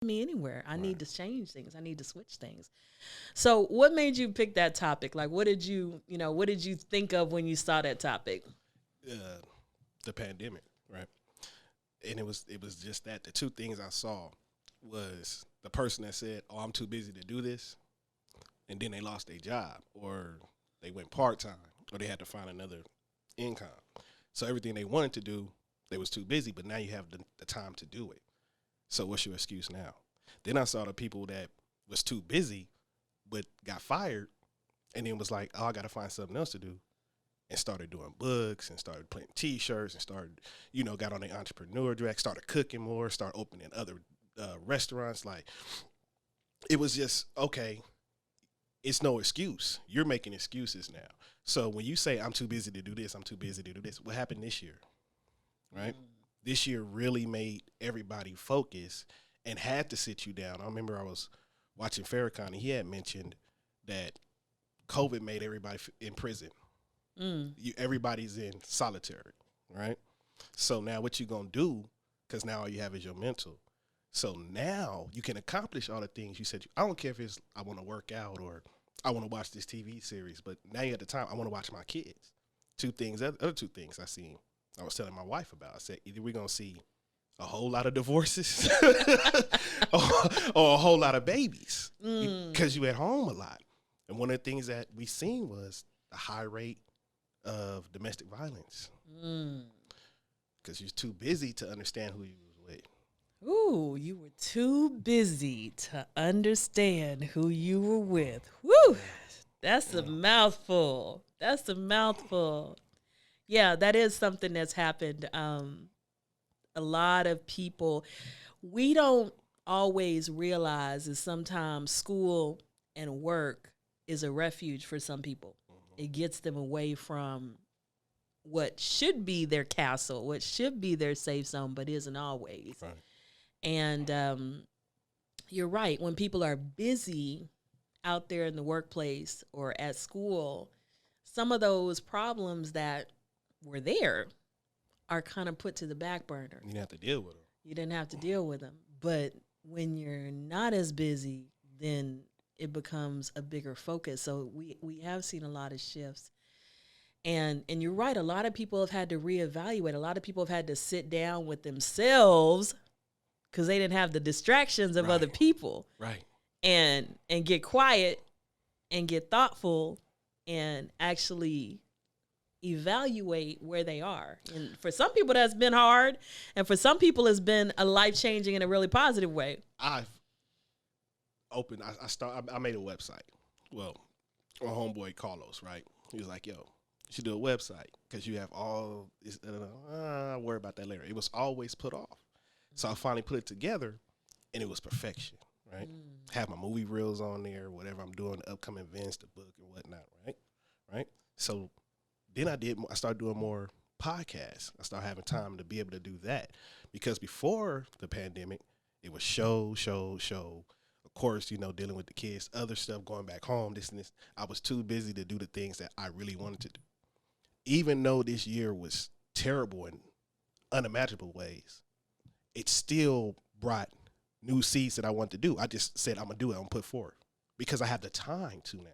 me anywhere. I need to change things. I need to switch things. So what made you pick that topic? Like, what did you think of when you saw that topic? The pandemic, right? And it was just that. The two things I saw was the person that said, "Oh, I'm too busy to do this," and then they lost their job, or they went part-time, or they had to find another income. So everything they wanted to do, they was too busy, but now you have the time to do it. So what's your excuse now? Then I saw the people that was too busy but got fired, and then was like, "Oh, I got to find something else to do," and started doing books and started printing T-shirts and started, got on the entrepreneur track, started cooking more, started opening other restaurants. Like, it was just, okay, it's no excuse. You're making excuses now. So when you say, "I'm too busy to do this, I'm too busy to do this," what happened this year, right? This year really made everybody focus and had to sit you down. I remember I was watching Farrakhan, and he had mentioned that COVID made everybody in prison. Everybody's in solitary, right? So now what you going to do, because now all you have is your mental. So now you can accomplish all the things you said. I don't care if it's I want to work out or I want to watch this TV series, but now you at the time, I want to watch my kids. Other two things I seen. I was telling my wife about. I said, either we're going to see a whole lot of divorces or a whole lot of babies because you at home a lot. And one of the things that we seen was the high rate of domestic violence because you're too busy to understand who you was with. Ooh, you were too busy to understand who you were with. Woo! That's a mouthful. That's a mouthful. Yeah, that is something that's happened. A lot of people, we don't always realize that sometimes school and work is a refuge for some people. It gets them away from what should be their castle, what should be their safe zone, but isn't always. Right. And you're right. When people are busy out there in the workplace or at school, some of those problems that were there are kind of put to the back burner. You didn't have to deal with them. You didn't have to deal with them. But when you're not as busy, then it becomes a bigger focus. So we have seen a lot of shifts. And you're right, a lot of people have had to reevaluate. A lot of people have had to sit down with themselves because they didn't have the distractions of other people. Right. And get quiet and get thoughtful and actually evaluate where they are. And for some people that's been hard, and for some people it's been a life-changing in a really positive way. I made a website. Well, my homeboy Carlos, right? He was like, "Yo, you should do a website because you have all this. I'll worry about that later." It was always put off. So I finally put it together, and it was perfection, right? Have my movie reels on there, whatever I'm doing, the upcoming events, the book and whatnot, right? So then I started doing more podcasts. I started having time to be able to do that because before the pandemic, it was show. Of course, dealing with the kids, other stuff, going back home, this and this. I was too busy to do the things that I really wanted to do. Even though this year was terrible in unimaginable ways, it still brought new seeds that I wanted to do. I just said, I'm going to do it. I'm going to put forth because I have the time to now.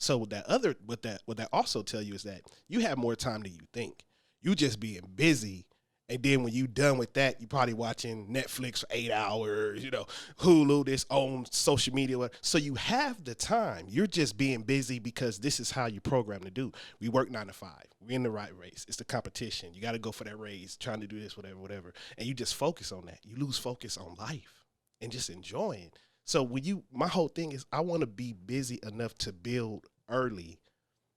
So what that also tell you is that you have more time than you think. You just being busy. And then when you done with that, you probably watching Netflix for 8 hours, Hulu, this on social media. So you have the time. You're just being busy because this is how you program to do. We work 9 to 5. We're in the right race. It's the competition. You got to go for that raise, trying to do this, whatever. And you just focus on that. You lose focus on life and just enjoying. So my whole thing is I want to be busy enough to build early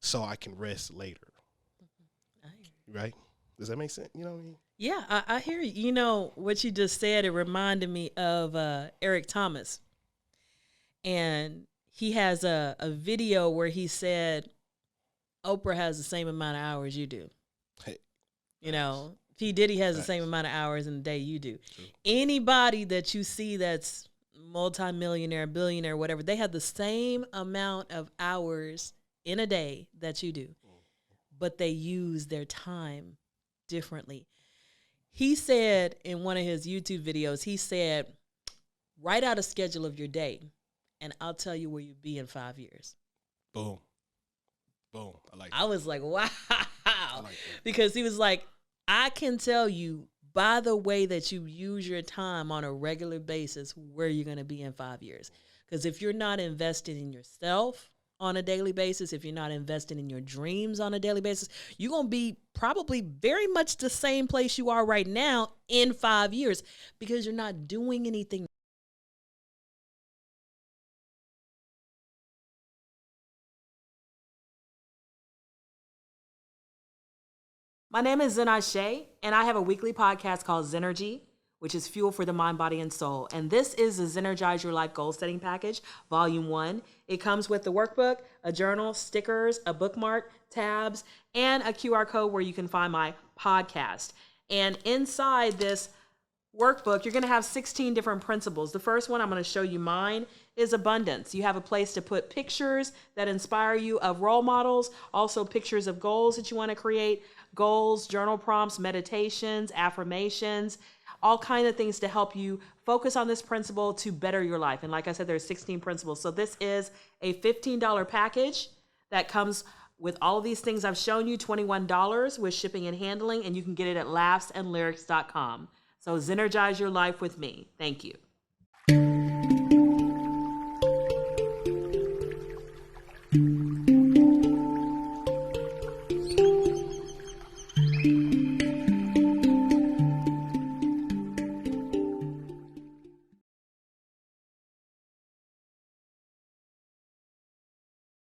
so I can rest later. Right? Does that make sense? You know what I mean? Yeah, I hear you. You know, what you just said, it reminded me of Eric Thomas. And he has a video where he said, Oprah has the same amount of hours you do. Hey. P. Diddy has the same amount of hours in a day you do. True. Anybody that you see that's multimillionaire, billionaire, whatever, they have the same amount of hours in a day that you do. But they use their time differently. He said in one of his YouTube videos, he said, Write out a schedule of your day, and I'll tell you where you'll be in 5 years. Boom. Boom. I like that. I was like, wow. I like that. Because he was like, I can tell you by the way that you use your time on a regular basis where you're going to be in 5 years. Because if you're not investing in yourself on a daily basis, if you're not investing in your dreams on a daily basis, you're going to be probably very much the same place you are right now in 5 years because you're not doing anything. My name is Zennurgy, and I have a weekly podcast called Zennurgy, which is fuel for the mind, body, and soul. And this is the Zennurgize Your Life Goal Setting Package, Volume 1. It comes with the workbook, a journal, stickers, a bookmark, tabs, and a QR code where you can find my podcast. And inside this workbook, you're going to have 16 different principles. The first one, I'm going to show you mine, is abundance. You have a place to put pictures that inspire you of role models, also pictures of goals that you want to create, goals, journal prompts, meditations, affirmations, all kinds of things to help you focus on this principle to better your life. And like I said, there's 16 principles. So this is a $15 package that comes with all of these things I've shown you, $21 with shipping and handling, and you can get it at laughsandlyrics.com. So Zennurgize your life with me. Thank you.